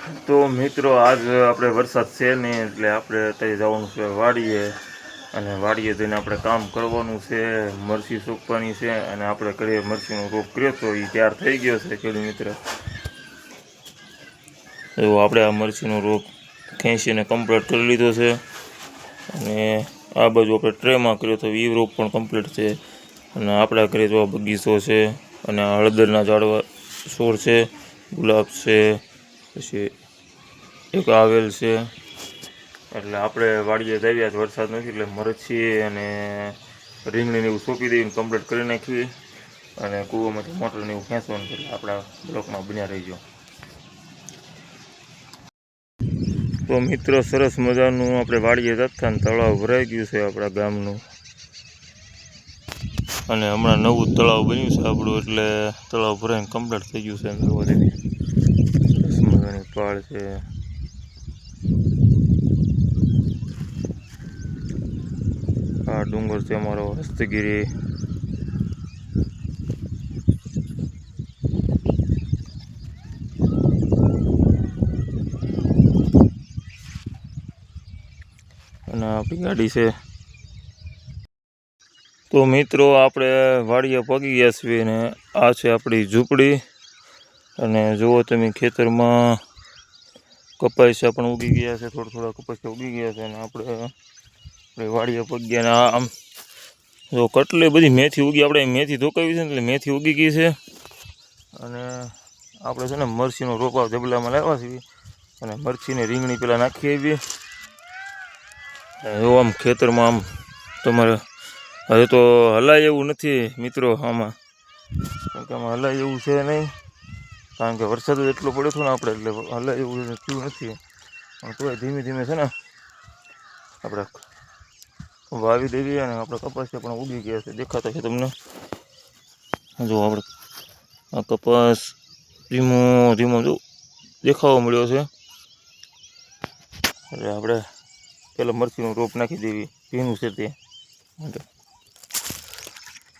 તો મિત્રો આજ આપણે વરસાદ છે નહીં એટલે આપણે અત્યારે જવાનું છે વાડીએ અને વાડીએ જઈને આપણે કામ કરવાનું છે, મરચી સૂકવાની છે અને આપણે કરીએ મરચીનો રોપ કર્યો તો એ તૈયાર થઈ ગયો છે ખેડૂત મિત્ર. એવો આપણે આ મરચીનો રોપ ખેંચીને કમ્પ્લીટ કરી લીધો છે અને આ બાજુ આપણે ટ્રેમાં કર્યો તો એ રોપ પણ કમ્પ્લીટ છે અને આપણા ઘરે જો બગીચો છે અને હળદરના ઝાડવા છોડ છે, ગુલાબ છે, પછી એક આવેલ છે. એટલે આપણે વાડીએ જઈએ આજ વરસાદ નથી એટલે મરચી અને રીંગણીને એવું સોંપી દઈને કમ્પ્લીટ કરી નાખી અને કૂવામાંથી મોટરને એવું ખેંચવાનું એટલે આપણા બ્લોકમાં બન્યા રહીજો. તો મિત્રો સરસ મજાનું આપણે વાડીએ જતા ને તળાવ ભરાઈ ગયું છે આપણા ગામનું અને હમણાં નવું તળાવ બન્યું છે આપણું એટલે તળાવ ભરાઈને કમ્પ્લીટ થઈ ગયું છે. સરસ મજાની પાળ છે. આ ડુંગર છે અમારો હસ્તગીરી. અને આપણી ગાડી છે. તો મિત્રો આપણે વાડીએ પગી ગયા છીએ ને આ છે આપણી ઝૂંપડી અને જુઓ તમે ખેતરમાં કપાસિયા પણ ઉગી ગયા છે, થોડા કપાસિયા ઉગી ગયા છે અને આપણે વાડીએ પગી ગયા ને આમ જો કેટલી બધી મેથી ઉગી. આપણે મેથી ધોકાવી છે ને એટલે મેથી ઉગી ગઈ છે અને આપણે છે ને મરચીનો રોપા જબલામાં લાવ્યા છીએ અને મરચીને રીંગણી પેલા નાખી આવી. જો આમ ખેતરમાં આમ તમારે હવે તો હલાય એવું નથી મિત્રો આમાં, કારણ કે આમાં હલાય એવું છે નહીં, કારણ કે વરસાદ એટલો પડ્યો હતો ને આપણે એટલે હલાય એવું થયું નથી. પણ તોય ધીમે ધીમે છે ને આપણે વાવી દેવી અને આપણે કપાસિયા પણ ઉગી ગયા છે, દેખાતા છે તમને. જો આપણે આ કપાસ ધીમો ધીમો જો દેખાવા મળ્યો છે એટલે આપણે પહેલાં મરચીનું રોપ નાખી દેવી, ભીનું છે તે.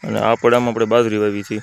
અને આ પડામાં આપણે બાજરી વાવી છે.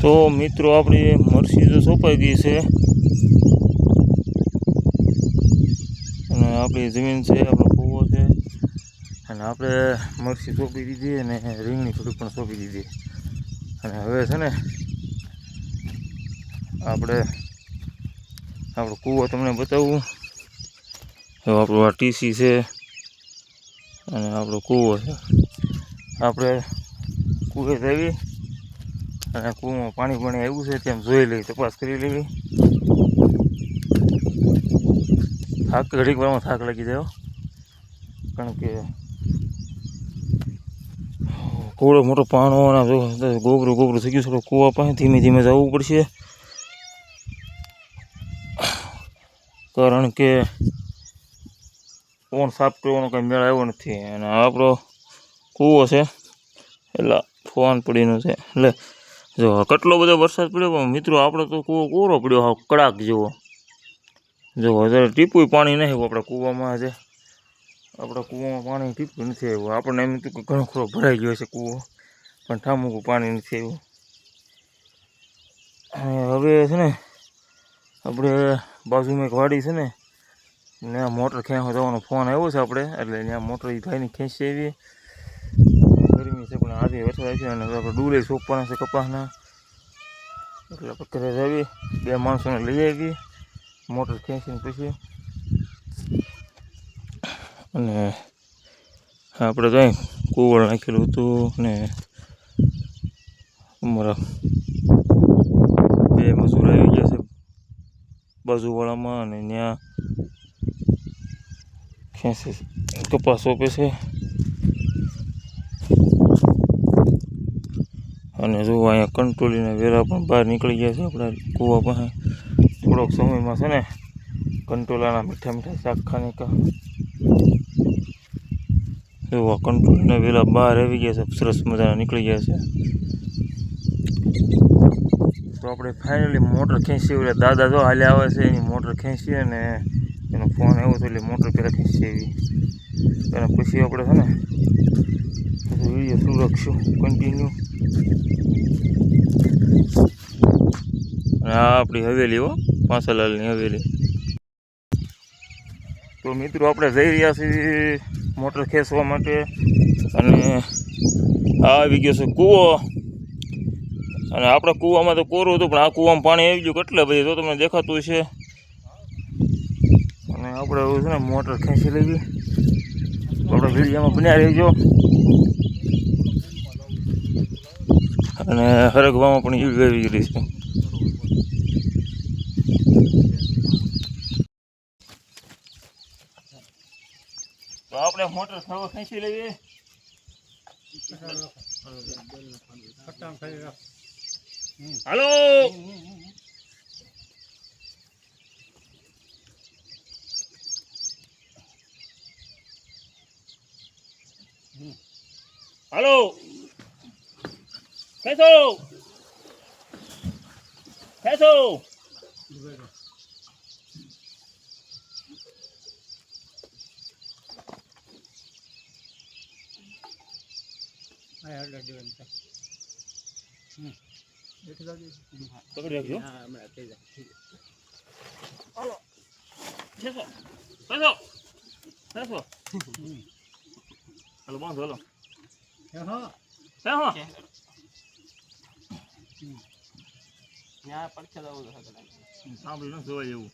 તો મિત્રો આપણી મરચી તો સોંપાઈ ગઈ છે અને આપણી જમીન છે, આપણો કૂવો છે અને આપણે મરચી સોંપી દીધી અને રીંગણી થોડી પણ સોંપી દીધી. અને હવે છે ને આપણો કૂવો તમને બતાવું. તો આપણું આ ટીસી છે અને આપણો કૂવો છે. આપણે કૂવે જઈએ અને કૂવામાં પાણી આવ્યું છે તેમ જોઈ લઈ, તપાસ કરી લેવી. ઘડીક વારમાં થાક લાગી જાય, કારણ કે કોવડો મોટો પાણો અને ગોબરું થઈ ગયું છે. કૂવા પાસે ધીમે ધીમે જવું પડશે, કારણ કે ફોન સાફ કરવાનો કંઈ મેળ આવ્યો નથી અને આપણો કૂવો છે એટલે ફોન પડીનો છે. એટલે જો કેટલો બધો વરસાદ પડ્યો પણ મિત્રો આપણે તો કૂવો કોરો પડ્યો, કડાક જેવો. જો વધારે ટીપું પાણી નહીં આવ્યું આપણા કૂવામાં. આજે આપણા કૂવામાં પાણી ટીપું નથી આવ્યું. આપણને એમ હતું કે ઘણો ખરો ભરાઈ ગયો છે કૂવો, પણ ઠામુકું પાણી નથી આવ્યું. હવે છે ને આપણે બાજુમાં એક વાડી છે ને, ત્યાં મોટર ખેંચવા જવાનો ફોન આવ્યો છે આપણે, એટલે ત્યાં મોટર એ ભાઈની ખેંચી આવી. ગરમી છે પણ આજે વરસાદ આવી છે, અને આપણે ડૂલે સોંપવાના છે કપાસના, એટલે આપણે ઘરે આવી 2 માણસોને લઈ આવી મોટર ખેંચીને પછી. અને આપણે ત્યાં કુવળ નાખેલું હતું, ને અમારા 2 મજૂર આવી ગયા છે બાજુવાળામાં, અને ત્યાં ખેંચી કપાસ સોંપે છે. અને જો અહીંયા કંટ્રોલીના વેરા પણ બહાર નીકળી ગયા છે આપણા કૂવા પાસે. થોડોક સમયમાં છે ને કંટ્રોલાના મીઠા મીઠા શાક ખાને કા. જો આ કંટ્રોલીના વેરા બહાર આવી ગયા છે, સરસ મજાના નીકળી ગયા છે. તો આપણે ફાઇનલી મોટર ખેંચી, એટલે દાદા જો હાલે આવે છે એની મોટર ખેંચી, અને એનો ફોન આવ્યો હતો એટલે મોટર પહેલાં ખેંચી આવી. અને પછી આપણે છે ને વિડીયો શરૂ રાખશું કન્ટિન્યુ. અને આ આપણી હવેલી હો, પાંસાલાલની હવેલી. તો મિત્રો આપણે જઈ રહ્યા છીએ મોટર ખેંચવા માટે, અને આ આવી ગયો છે કૂવો. અને આપણે કૂવામાં તો કોરું હતું, પણ આ કૂવામાં પાણી આવી ગયું કેટલા બધી, તો તમને દેખાતું છે. અને આપણે એવું છે ને મોટર ખેંચી લઈએ, આપણે વિડીયોમાં બન્યા રહીજો. અને હરગવામાં પણ ઈડ આવી ગઈ છે. તો આપણે મોટર ખાવા ખેંચી લઈએ. હાલો હાલો ખેંચો ખેંચો. પકડી રાખજો. હાલો ખેંચો ખેંચો ખેંચો. હાલો બાંધો હાલો. સાંભળ્યું ન જોવાય એવું.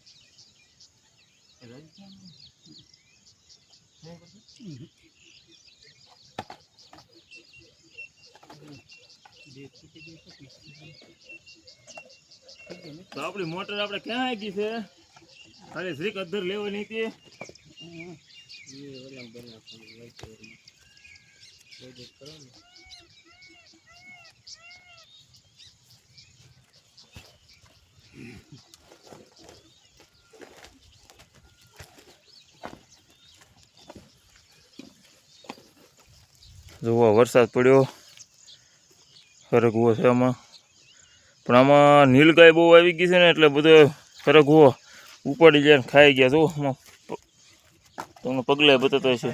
તો આપણી મોટર આપણે ક્યાં આવી ગઈ છે, ખાલી શ્રીક અધર લેવાની હતી. જોવા વરસાદ પડ્યો, સરગવો છે આમાં, પણ આમાં નીલગાય બહુ આવી ગઈ છે ને, એટલે બધો સરગવો ઉપાડી જાય ને ખાઈ ગયા. જો તમને પગલે બતાતા છે.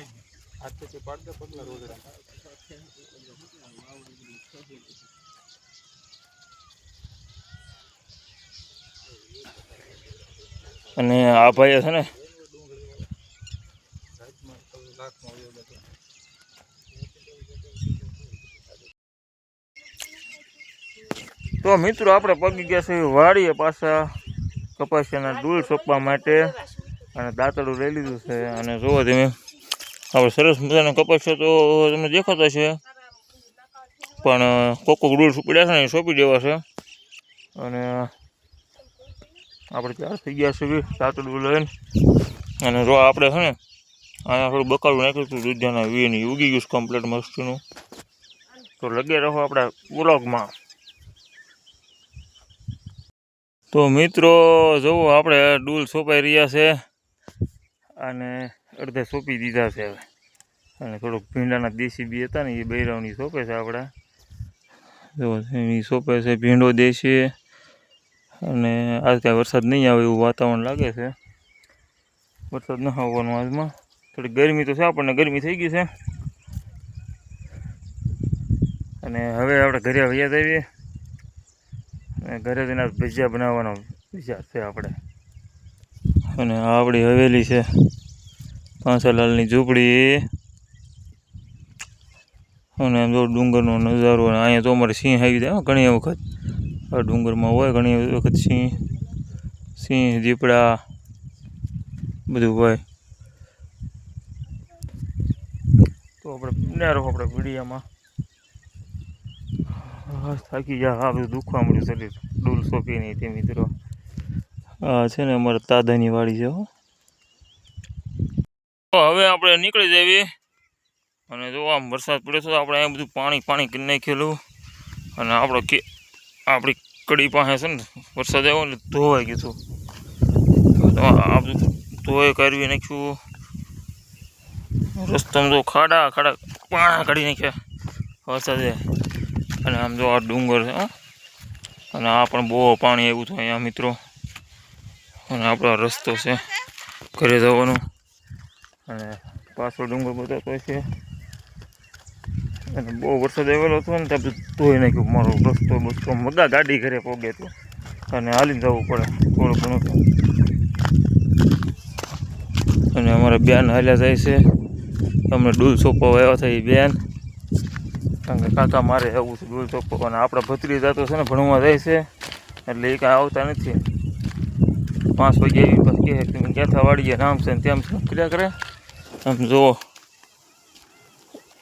અને આ ભાઈ છે ને તો મિત્રો આપણે પગી ગયા છે વાડીએ પાછા કપાસિયાના ડૂલ સોંપવા માટે, અને દાંતરડું લઈ લીધું છે. અને જોવો તમે આપણે સરસ મજાના કપાસિયા તો તમને દેખાતા છે, પણ કોક ડૂલ પડ્યા છે ને એ સોંપી દેવા છે. અને આપણે તૈયાર થઈ ગયા છે દાંતરડું લઈને. અને જો આપણે છે ને અહીંયા થોડું બકાલું નાખ્યું હતું દૂધિયાના વીની, ઉગી ગયું કમ્પ્લીટ મસ્તીનું. તો લગે રહો આપણા બ્લોગમાં. તો મિત્રો જુઓ આપણે ડૂલ સોંપાઈ રહ્યા છે, અને અડધા સોંપી દીધા છે હવે. અને થોડુંક ભીંડાના દેશી બી હતા ને એ બૈરાવની સોંપે છે આપણા. જો એ સોંપે છે ભીંડો દેશી. અને આજ કાંઈ વરસાદ નહીં આવે એવું વાતાવરણ લાગે છે. વરસાદ ન આવવાનો આજમાં. થોડી ગરમી તો છે, આપણને ગરમી થઈ ગઈ છે. અને હવે આપણે ઘરે વૈયા જઈએ અને ઘરે જઈને ભજીયા બનાવવાનો વિચાર છે આપણે. અને આ આપણી હવેલી છે, પાંસાલાલની ઝૂંપડી. અને આમ જો ડુંગરનો નજારો. અને અહીંયા તો અમારે સિંહ આવી જાય ઘણી વખત. આ ડુંગરમાં હોય ઘણી વખત સિંહ દીપડા બધું હોય. તો આપણે બન્યા રહો આપણે વિડીયામાં. થાકી ગયા, આ બધું દુખવા મળ્યું શરીર ડૂલ સોંપી નહીં તે મિત્રો. આ છે ને અમારે દાદાની વાડી છે હો. તો હવે આપણે નીકળી જઈએ. અને જો આમ વરસાદ પડ્યો તો આપણે અહીંયા બધું પાણી કરી નાખેલું. અને આપણી કડી પાસે છે ને વરસાદ આવ્યો ને ધોવાઈ ગયું હતું. તો આ બધું ધોઈ કાઢવી નાખ્યું. રસ્તામાં તો ખાડા પાણા કાઢી નાખ્યા વરસાદે. અને આમ જો આ ડુંગર છે. અને આ પણ બહુ પાણી આવ્યું હતું અહીંયા મિત્રો. અને આપણો રસ્તો છે ઘરે જવાનો. અને પાછો ડુંગર બતાવતો છે. અને બહુ વરસાદ આવેલો હતો ને ત્યાં બધું ધોઈ નાખ્યું મારો રસ્તો મગા ગાડી ઘરે પોગે તો. અને હાલીને જવું પડે થોડું ઘણું. અને અમારા બેન હાલ્યા જાય છે. અમને ડૂલ સોંપવા આવ્યા હતા એ બેન. કારણ કે કાકા મારે આવું છે ડૂલ સોંપવા. અને આપણા ભત્રીજા તો છે ને ભણવા જાય છે, એટલે એ કાંઈ આવતા નથી. 5 વાગે આવી પછી કહે તમે ક્યાંથી વાળીએ નામ છે ને તેમ છે કર્યા કરે. આમ જુઓ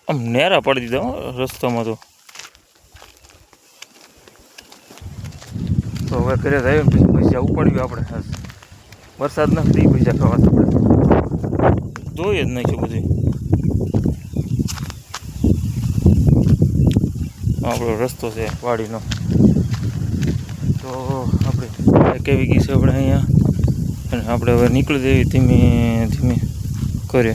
આમ નેરા પડી દીધા રસ્તામાં તો હવે ઘરે જાય પછી પૈસા ઉપાડ્યું આપણે. વરસાદ નથી પૈસા ખાવા આપણે જોઈએ જ નાખ્યું બધું. આપણો રસ્તો છે વાડીનો. તો આપણે કેવી ગઈ છે આપણે અહીંયા. અને આપણે હવે નીકળી જઈએ ધીમે ધીમે ઘરે.